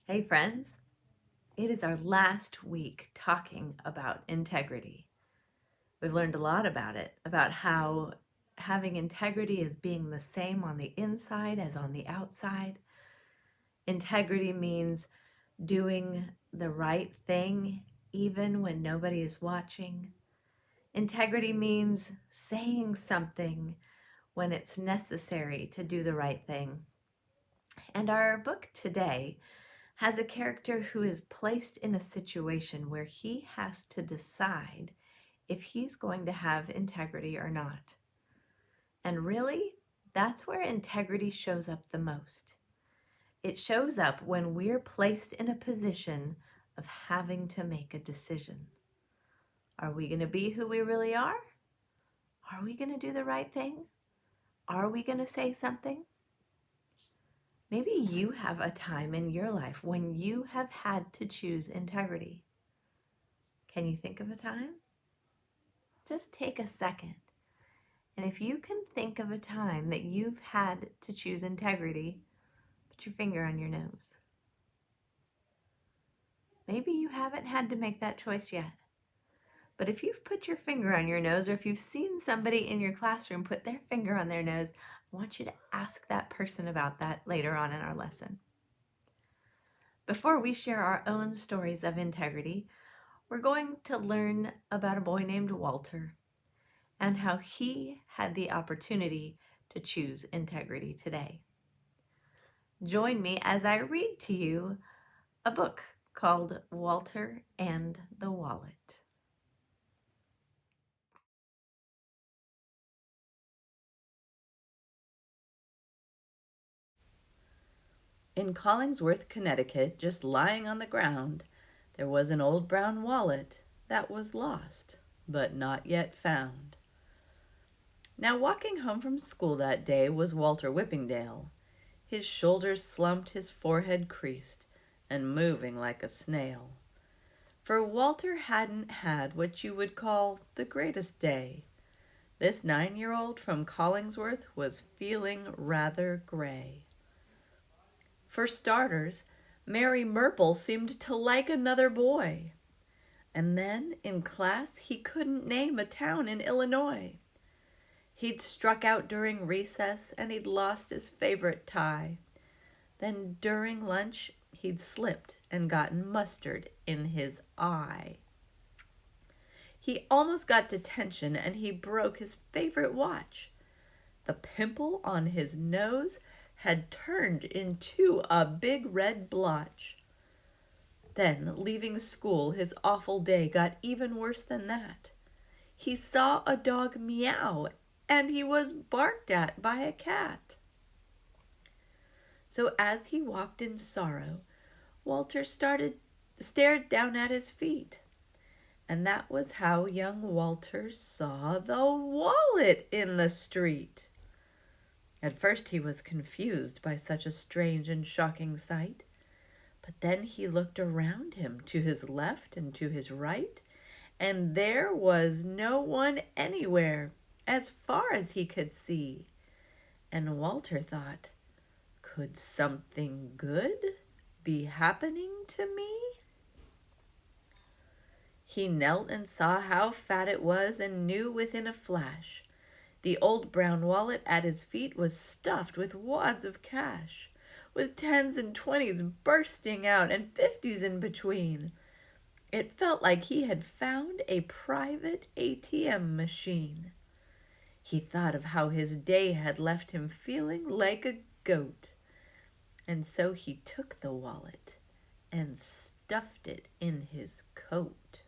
Hey friends, it is our last week talking about integrity. We've learned a lot about it, about how having integrity is being the same on the inside as on the outside. Integrity means doing the right thing even when nobody is watching. Integrity means saying something when it's necessary to do the right thing. And our book today has a character who is placed in a situation where he has to decide if he's going to have integrity or not. And really, that's where integrity shows up the most. It shows up when we're placed in a position of having to make a decision. Are we going to be who we really are? Are we going to do the right thing? Are we going to say something? Maybe you have a time in your life when you have had to choose integrity. Can you think of a time? Just take a second. And if you can think of a time that you've had to choose integrity, put your finger on your nose. Maybe you haven't had to make that choice yet. But if you've put your finger on your nose, or if you've seen somebody in your classroom put their finger on their nose, I want you to ask that person about that later on in our lesson. Before we share our own stories of integrity, we're going to learn about a boy named Walter and how he had the opportunity to choose integrity today. Join me as I read to you a book called Walter and the Wallet. In Collingsworth, Connecticut, just lying on the ground, there was an old brown wallet that was lost, but not yet found. Now walking home from school that day was Walter Whippingdale, his shoulders slumped, his forehead creased, and moving like a snail. For Walter hadn't had what you would call the greatest day. This 9-year-old from Collingsworth was feeling rather gray. For starters, Mary Murple seemed to like another boy. And then, in class, he couldn't name a town in Illinois. He'd struck out during recess and he'd lost his favorite tie. Then during lunch, he'd slipped and gotten mustard in his eye. He almost got detention and he broke his favorite watch. The pimple on his nose had turned into a big red blotch. Then, leaving school, his awful day got even worse than that. He saw a dog meow and he was barked at by a cat. So as he walked in sorrow, Walter stared down at his feet. And that was how young Walter saw the wallet in the street. At first he was confused by such a strange and shocking sight, but then he looked around him to his left and to his right, and there was no one anywhere, as far as he could see. And Walter thought, could something good be happening to me? He knelt and saw how fat it was and knew within a flash. The old brown wallet at his feet was stuffed with wads of cash, with 10s and 20s bursting out and 50s in between. It felt like he had found a private ATM machine. He thought of how his day had left him feeling like a goat, and so he took the wallet and stuffed it in his coat.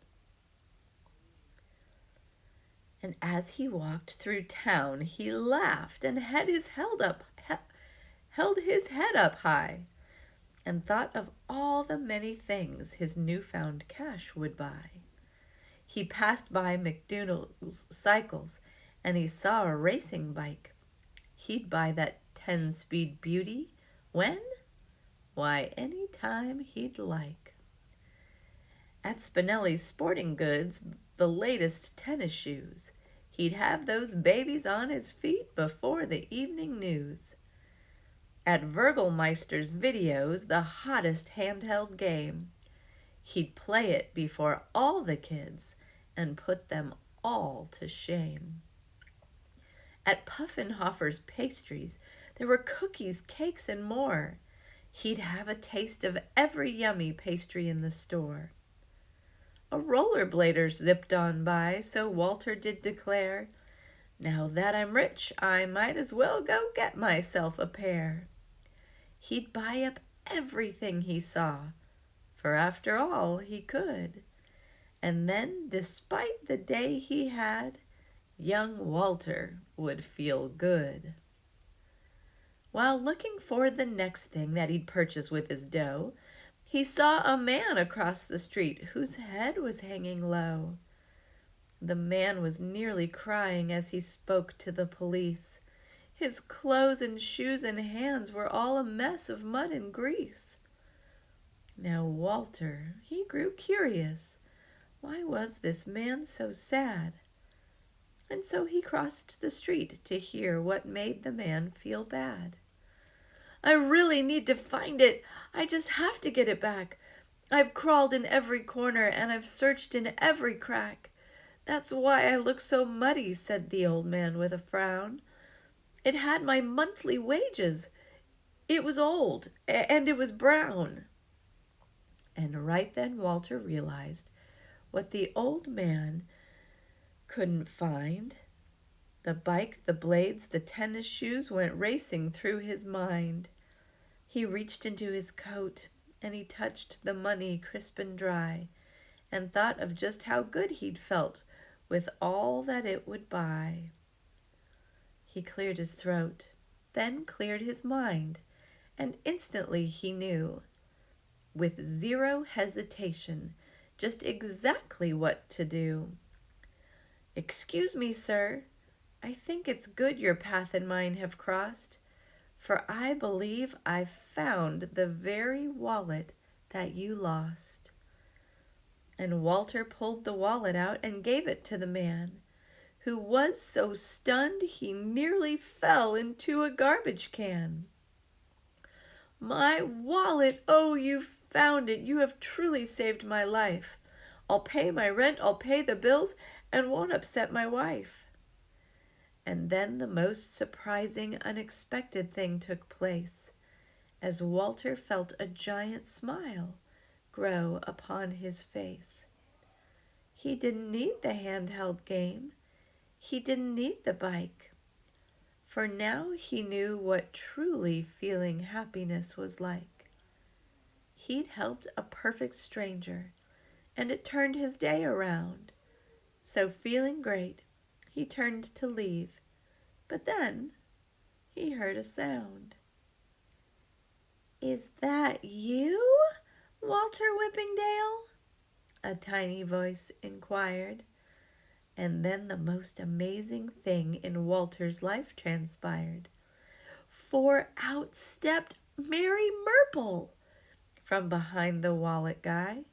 And as he walked through town, he laughed and held his head up high, and thought of all the many things his newfound cash would buy. He passed by McDonald's cycles, and he saw a racing bike. He'd buy that 10-speed beauty. When? Why, any time he'd like. At Spinelli's Sporting Goods, the latest tennis shoes. He'd have those babies on his feet before the evening news. At Vergelmeister's videos, the hottest handheld game. He'd play it before all the kids and put them all to shame. At Puffinhofer's pastries, there were cookies, cakes, and more. He'd have a taste of every yummy pastry in the store. A rollerblader zipped on by, so Walter did declare, "Now that I'm rich, I might as well go get myself a pair." He'd buy up everything he saw, for after all he could. And then, despite the day he had, young Walter would feel good. While looking for the next thing that he'd purchase with his dough, he saw a man across the street whose head was hanging low. The man was nearly crying as he spoke to the police. His clothes and shoes and hands were all a mess of mud and grease. Now Walter, he grew curious. Why was this man so sad? And so he crossed the street to hear what made the man feel bad. "I really need to find it. I just have to get it back. I've crawled in every corner and I've searched in every crack. That's why I look so muddy," said the old man with a frown. "It had my monthly wages. It was old and it was brown." And right then Walter realized what the old man couldn't find. The bike, the blades, the tennis shoes went racing through his mind. He reached into his coat and he touched the money crisp and dry and thought of just how good he'd felt with all that it would buy. He cleared his throat, then cleared his mind, and instantly he knew, with zero hesitation, just exactly what to do. "Excuse me, sir. I think it's good your path and mine have crossed, for I believe I've found the very wallet that you lost." And Walter pulled the wallet out and gave it to the man, who was so stunned he nearly fell into a garbage can. "My wallet! Oh, you've found it. You have truly saved my life. I'll pay my rent, I'll pay the bills, and won't upset my wife." And then the most surprising, unexpected thing took place, as Walter felt a giant smile grow upon his face. He didn't need the handheld game. He didn't need the bike. For now he knew what truly feeling happiness was like. He'd helped a perfect stranger, and it turned his day around. So feeling great, he turned to leave, but then he heard a sound. "Is that you, Walter Whippingdale?" a tiny voice inquired. And then the most amazing thing in Walter's life transpired. For out stepped Mary Murple from behind the wallet guy.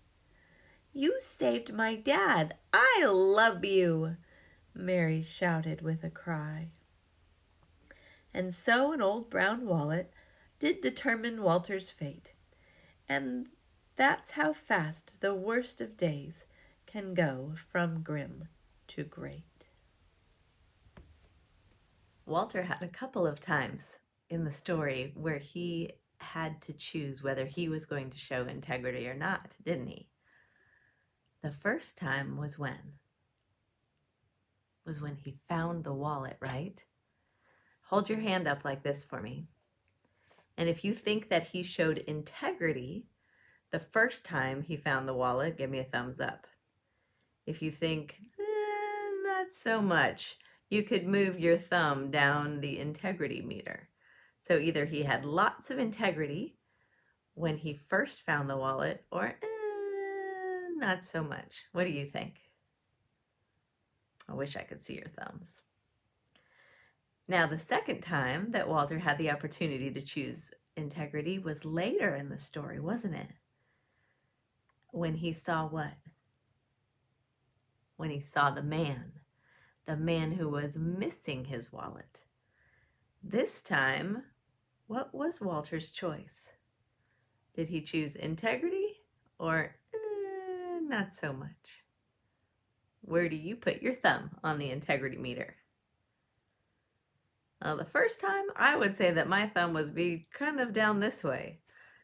"You saved my dad. I love you," Mary shouted with a cry. And so an old brown wallet did determine Walter's fate. And that's how fast the worst of days can go from grim to great. Walter had a couple of times in the story where he had to choose whether he was going to show integrity or not, didn't he? The first time was when? Was when he found the wallet, right? Hold your hand up like this for me. And if you think that he showed integrity the first time he found the wallet, give me a thumbs up. If you think, not so much, you could move your thumb down the integrity meter. So either he had lots of integrity when he first found the wallet, or not so much. What do you think? I wish I could see your thumbs. Now, the second time that Walter had the opportunity to choose integrity was later in the story, wasn't it? When he saw what? When he saw the man who was missing his wallet. This time, what was Walter's choice? Did he choose integrity or not so much? Where do you put your thumb on the integrity meter? The first time, I would say that my thumb was kind of down this way,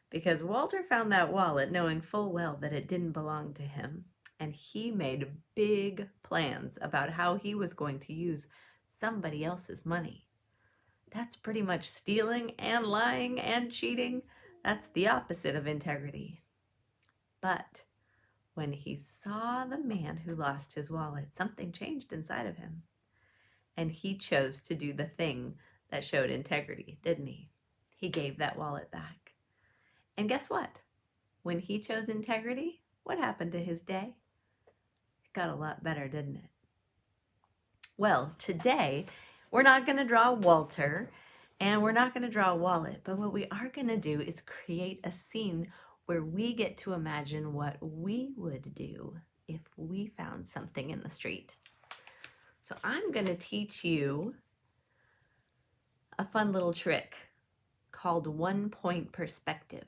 because Walter found that wallet knowing full well that it didn't belong to him, and he made big plans about how he was going to use somebody else's money. That's pretty much stealing and lying and cheating. That's the opposite of integrity. But when he saw the man who lost his wallet, something changed inside of him. And he chose to do the thing that showed integrity, didn't he? He gave that wallet back. And guess what? When he chose integrity, what happened to his day? It got a lot better, didn't it? Well, today, we're not going to draw Walter, and we're not going to draw a wallet, but what we are going to do is create a scene where we get to imagine what we would do if we found something in the street. So I'm going to teach you a fun little trick called 1-point perspective.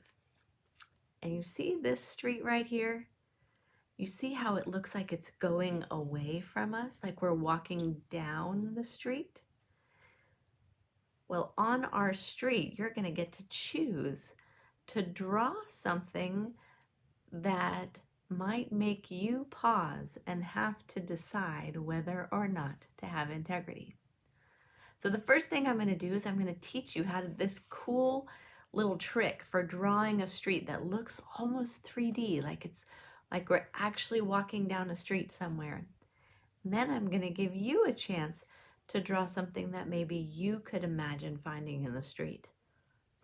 And you see this street right here? You see how it looks like it's going away from us, like we're walking down the street? Well, on our street, you're going to get to choose to draw something that might make you pause and have to decide whether or not to have integrity. So the first thing I'm going to do is I'm going to teach you how to this cool little trick for drawing a street that looks almost 3D, like we're actually walking down a street somewhere. And then I'm going to give you a chance to draw something that maybe you could imagine finding in the street.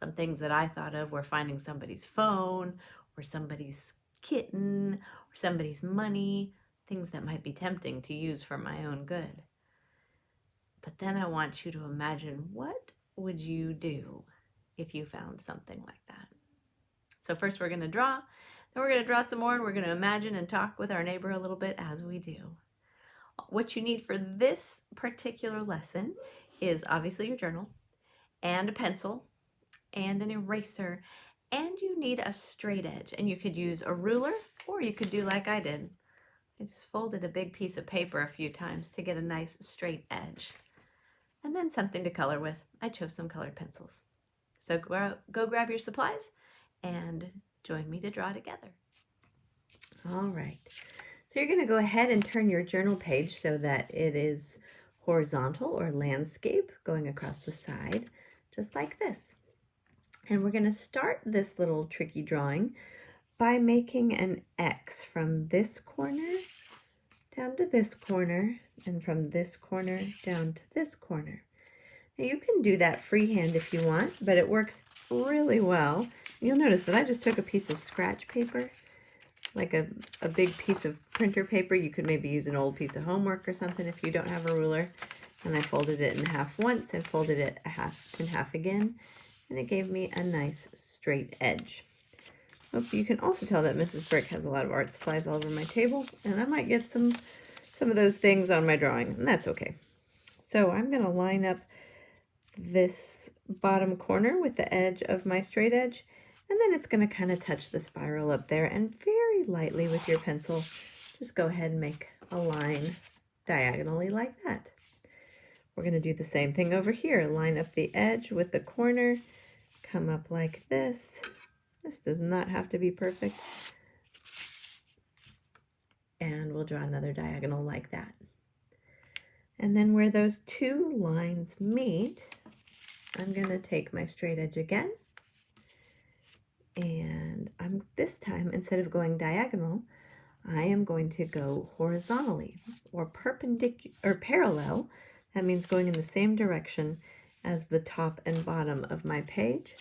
Some things that I thought of were finding somebody's phone or somebody's kitten or somebody's money, things that might be tempting to use for my own good. But then I want you to imagine, what would you do if you found something like that? So first we're going to draw, then we're going to draw some more, and we're going to imagine and talk with our neighbor a little bit as we do. What you need for this particular lesson is obviously your journal and a pencil and an eraser, and you need a straight edge, and you could use a ruler, or you could do like I did. I just folded a big piece of paper a few times to get a nice straight edge. And then something to color with. I chose some colored pencils. So go grab your supplies and join me to draw together. All right. So you're going to go ahead and turn your journal page so that it is horizontal or landscape going across the side, just like this. And we're going to start this little tricky drawing by making an X from this corner down to this corner, and from this corner down to this corner. Now you can do that freehand if you want, but it works really well. You'll notice that I just took a piece of scratch paper, like a big piece of printer paper. You could maybe use an old piece of homework or something if you don't have a ruler. And I folded it in half once and folded it in half again, and it gave me a nice straight edge. You can also tell that Mrs. Brick has a lot of art supplies all over my table, and I might get some of those things on my drawing, and that's okay. So I'm going to line up this bottom corner with the edge of my straight edge, and then it's going to kind of touch the spiral up there, and very lightly with your pencil, just go ahead and make a line diagonally like that. We're going to do the same thing over here. Line up the edge with the corner, come up like this. This does not have to be perfect. And we'll draw another diagonal like that. And then where those two lines meet, I'm going to take my straight edge again. And this time, instead of going diagonal, I am going to go horizontally or perpendicular or parallel. That means going in the same direction as the top and bottom of my page.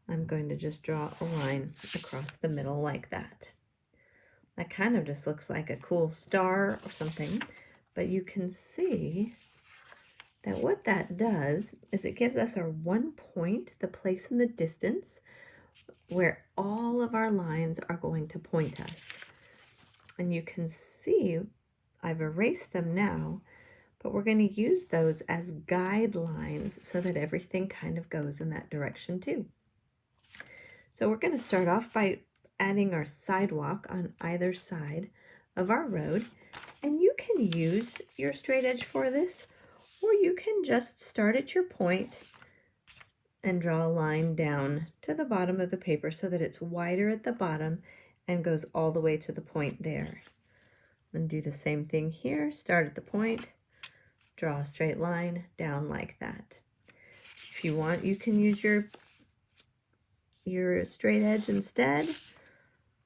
I'm going to just draw a line across the middle like that. That kind of just looks like a cool star or something, but you can see that what that does is it gives us our 1 point, the place in the distance where all of our lines are going to point us. And you can see I've erased them now, but we're going to use those as guidelines so that everything kind of goes in that direction too. So we're going to start off by adding our sidewalk on either side of our road, and you can use your straight edge for this, or you can just start at your point and draw a line down to the bottom of the paper so that it's wider at the bottom and goes all the way to the point there. And do the same thing here. Start at the point, draw a straight line down like that. If you want, you can use your straight edge instead.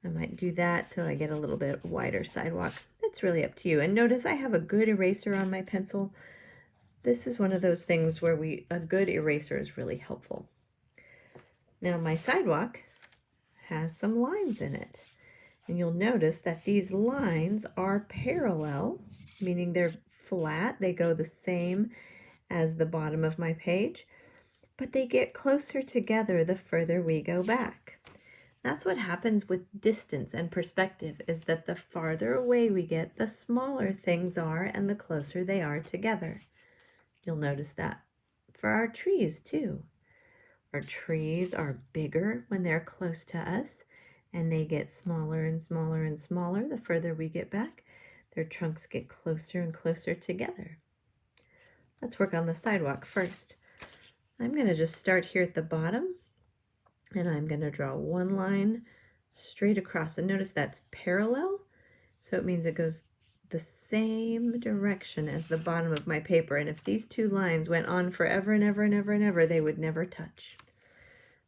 I might do that so I get a little bit wider sidewalk. It's really up to you. And notice I have a good eraser on my pencil. This is one of those things where a good eraser is really helpful. Now my sidewalk has some lines in it. And you'll notice that these lines are parallel, meaning they're flat. They go the same as the bottom of my page, but they get closer together the further we go back. That's what happens with distance and perspective, is that the farther away we get, the smaller things are and the closer they are together. You'll notice that for our trees too. Our trees are bigger when they're close to us, and they get smaller and smaller and smaller the further we get back. Their trunks get closer and closer together. Let's work on the sidewalk first. I'm going to just start here at the bottom, and I'm going to draw one line straight across. And notice that's parallel, so it means it goes the same direction as the bottom of my paper. And if these two lines went on forever and ever and ever and ever, they would never touch.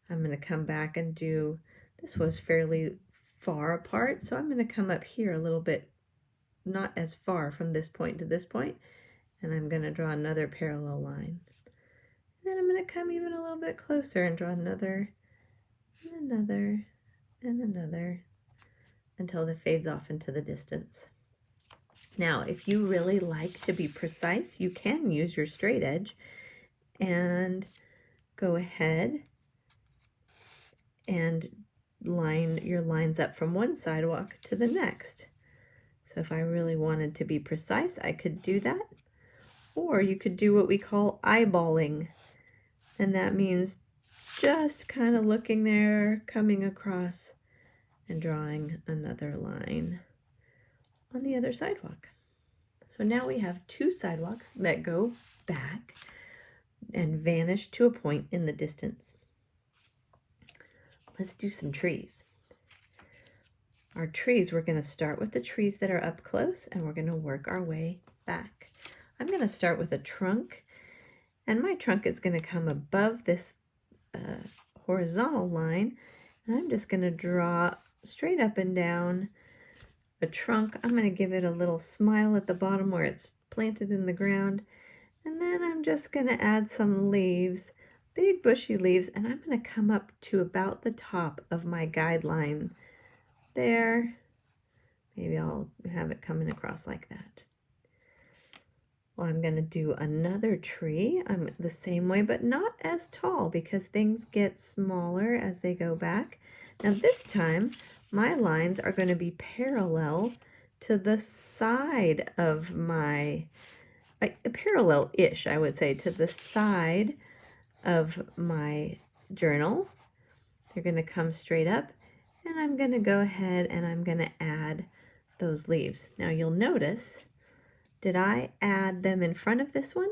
I'm going to come back and do, this was fairly far apart, so I'm going to come up here a little bit, not as far from this point to this point, and I'm going to draw another parallel line. Then I'm going to come even a little bit closer and draw another, and another, and another, until it fades off into the distance. Now, if you really like to be precise, you can use your straight edge and go ahead and line your lines up from one sidewalk to the next. So if I really wanted to be precise, I could do that. Or you could do what we call eyeballing. And that means just kind of looking there, coming across, and drawing another line on the other sidewalk. So now we have two sidewalks that go back and vanish to a point in the distance. Let's do some trees. Our trees, we're going to start with the trees that are up close, and we're going to work our way back. I'm going to start with a trunk, and my trunk is going to come above this horizontal line, and I'm just going to draw straight up and down a trunk. I'm going to give it a little smile at the bottom where it's planted in the ground, and then I'm just going to add some leaves, big bushy leaves, and I'm going to come up to about the top of my guideline there. Maybe I'll have it coming across like that. Well, I'm going to do another tree. I'm the same way, but not as tall, because things get smaller as they go back. Now this time, my lines are going to be parallel to the side of my, parallel-ish, I would say, to the side of my journal. They're going to come straight up, and I'm going to go ahead and I'm going to add those leaves. Now you'll notice, did I add them in front of this one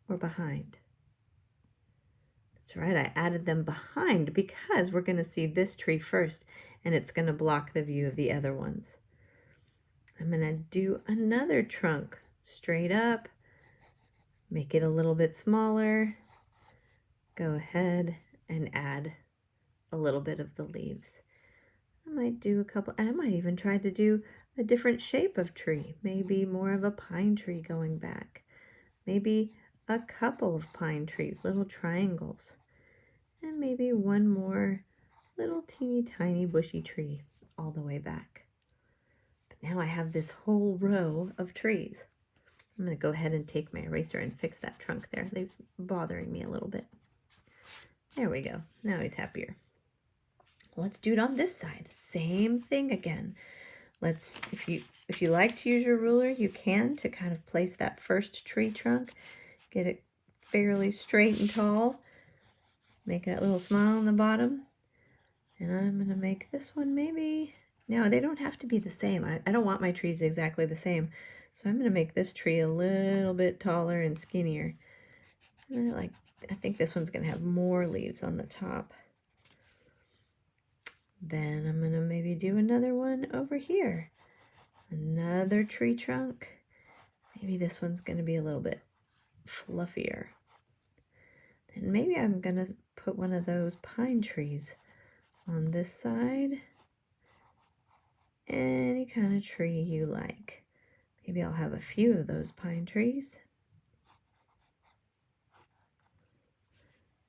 or behind? That's right, I added them behind because we're going to see this tree first, and it's going to block the view of the other ones. I'm going to do another trunk straight up, make it a little bit smaller, go ahead and add a little bit of the leaves. I might do a couple, and I might even try to do a different shape of tree, maybe more of a pine tree going back, maybe a couple of pine trees, little triangles, and maybe one more little teeny tiny bushy tree all the way back. But now I have this whole row of trees. I'm going to go ahead and take my eraser and fix that trunk there. It's bothering me a little bit. There we go. Now he's happier. Let's do it on this side. Same thing again. If you like to use your ruler, you can, to kind of place that first tree trunk. Get it fairly straight and tall. Make that little smile on the bottom. And I'm going to make this one maybe... No, they don't have to be the same. I don't want my trees exactly the same. So I'm going to make this tree a little bit taller and skinnier. And I think this one's going to have more leaves on the top. Then I'm going to maybe do another one over here. Another tree trunk. Maybe this one's going to be a little bit fluffier. And maybe I'm going to put one of those pine trees on this side. Any kind of tree you like. Maybe I'll have a few of those pine trees.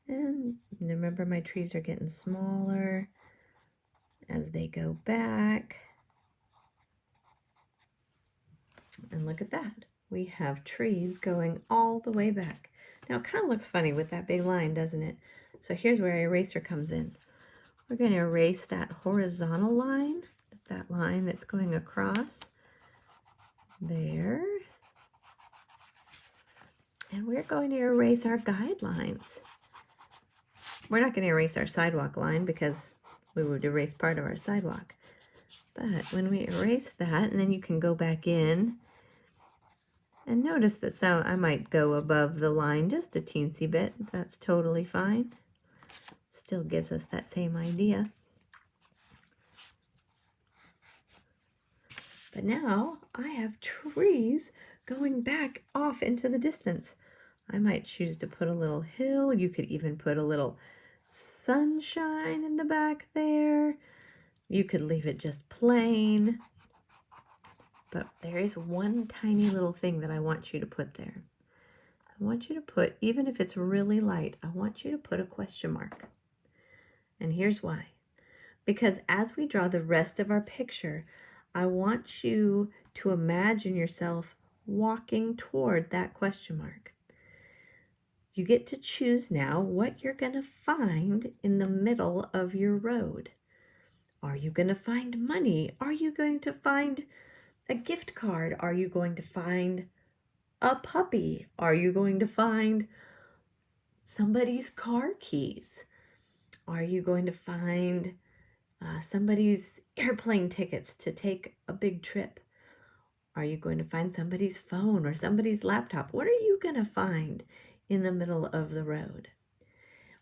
And remember, my trees are getting smaller as they go back. And look at that. We have trees going all the way back. Now, it kind of looks funny with that big line, doesn't it? So here's where our eraser comes in. We're going to erase that horizontal line, that line that's going across there. And we're going to erase our guidelines. We're not going to erase our sidewalk line because we would erase part of our sidewalk. But when we erase that, and then you can go back in and notice that, so I might go above the line just a teensy bit. That's totally fine. Still gives us that same idea. But now I have trees going back off into the distance. I might choose to put a little hill. You could even put a little sunshine in the back there. You could leave it just plain. But there is one tiny little thing that I want you to put there. I want you to put, even if it's really light, I want you to put a question mark. And here's why. Because as we draw the rest of our picture, I want you to imagine yourself walking toward that question mark. You get to choose now what you're going to find in the middle of your road. Are you going to find money? Are you going to find a gift card? Are you going to find a puppy? Are you going to find somebody's car keys? Are you going to find somebody's airplane tickets to take a big trip? Are you going to find somebody's phone or somebody's laptop? What are you going to find in the middle of the road?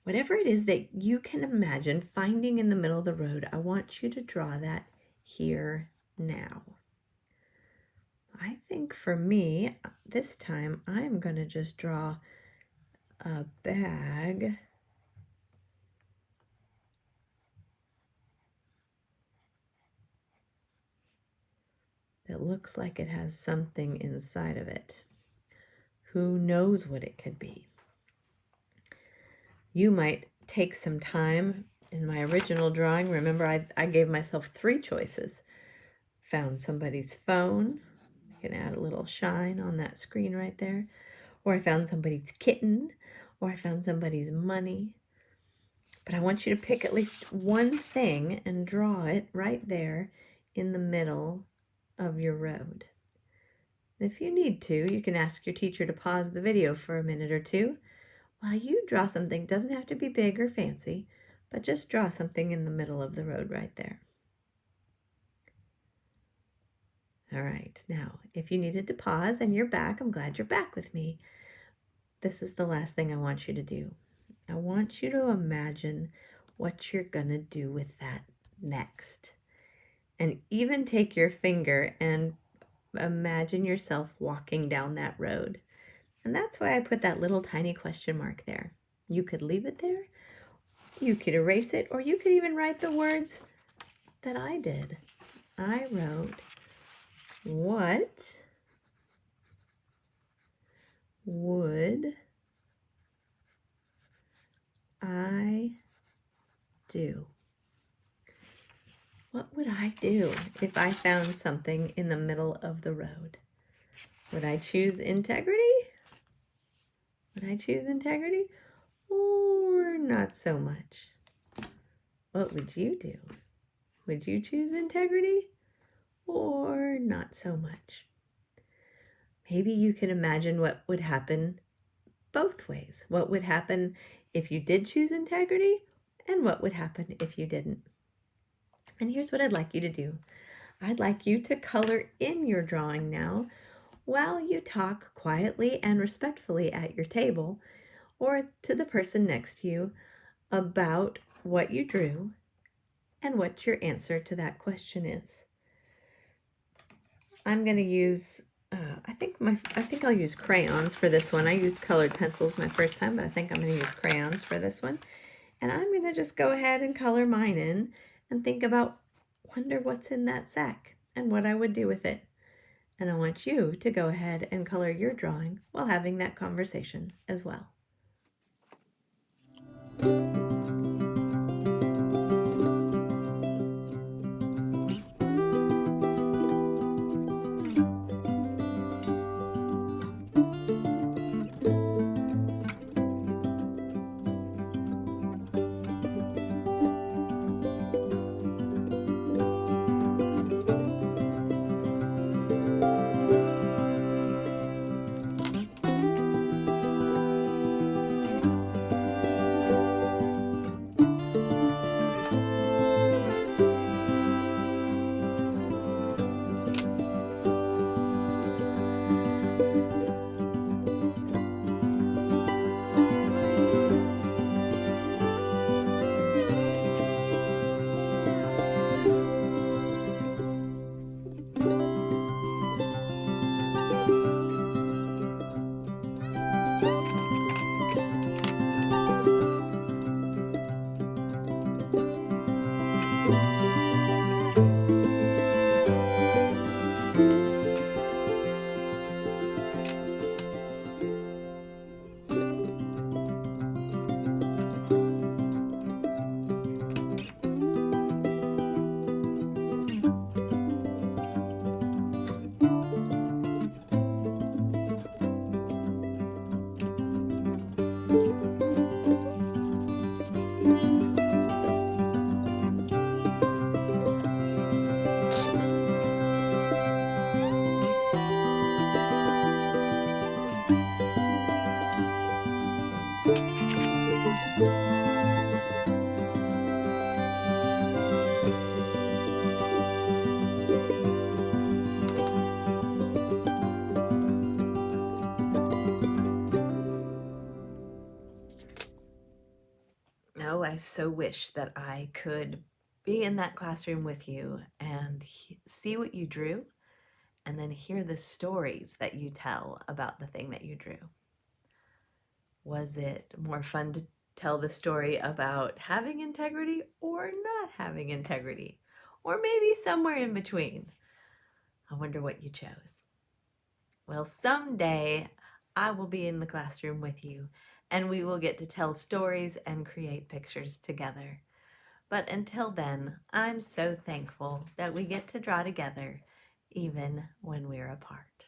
Whatever it is that you can imagine finding in the middle of the road, I want you to draw that here now. I think for me, this time, I'm going to just draw a bag that looks like it has something inside of it. Who knows what it could be? You might take some time. In my original drawing, remember I gave myself 3 choices. Found somebody's phone. I can add a little shine on that screen right there. Or I found somebody's kitten. Or I found somebody's money. But I want you to pick at least one thing and draw it right there in the middle of your road. If you need to, you can ask your teacher to pause the video for a minute or two while you draw something. It doesn't have to be big or fancy, but just draw something in the middle of the road right there. All right, now, if you needed to pause and you're back, I'm glad you're back with me. This is the last thing I want you to do. I want you to imagine what you're going to do with that next. And even take your finger and imagine yourself walking down that road. And that's why I put that little tiny question mark there. You could leave it there, you could erase it, or you could even write the words that I did. I wrote, what would I do? What would I do if I found something in the middle of the road? Would I choose integrity? Would I choose integrity? Or not so much? What would you do? Would you choose integrity? or not so much. Maybe you can imagine what would happen both ways. What would happen if you did choose integrity, and what would happen if you didn't. And here's what I'd like you to do. I'd like you to color in your drawing now while you talk quietly and respectfully at your table or to the person next to you about what you drew and what your answer to that question is. I'm going to use, I think I'll use crayons for this one. I used colored pencils my first time, but I think I'm going to use crayons for this one. And I'm going to just go ahead and color mine in and think about, wonder what's in that sack and what I would do with it. And I want you to go ahead and color your drawing while having that conversation as well. Oh, I so wish that I could be in that classroom with you and see what you drew and then hear the stories that you tell about the thing that you drew. Was it more fun to tell the story about having integrity or not having integrity? Or maybe somewhere in between? I wonder what you chose. Well, someday I will be in the classroom with you and we will get to tell stories and create pictures together. But until then, I'm so thankful that we get to draw together even when we're apart.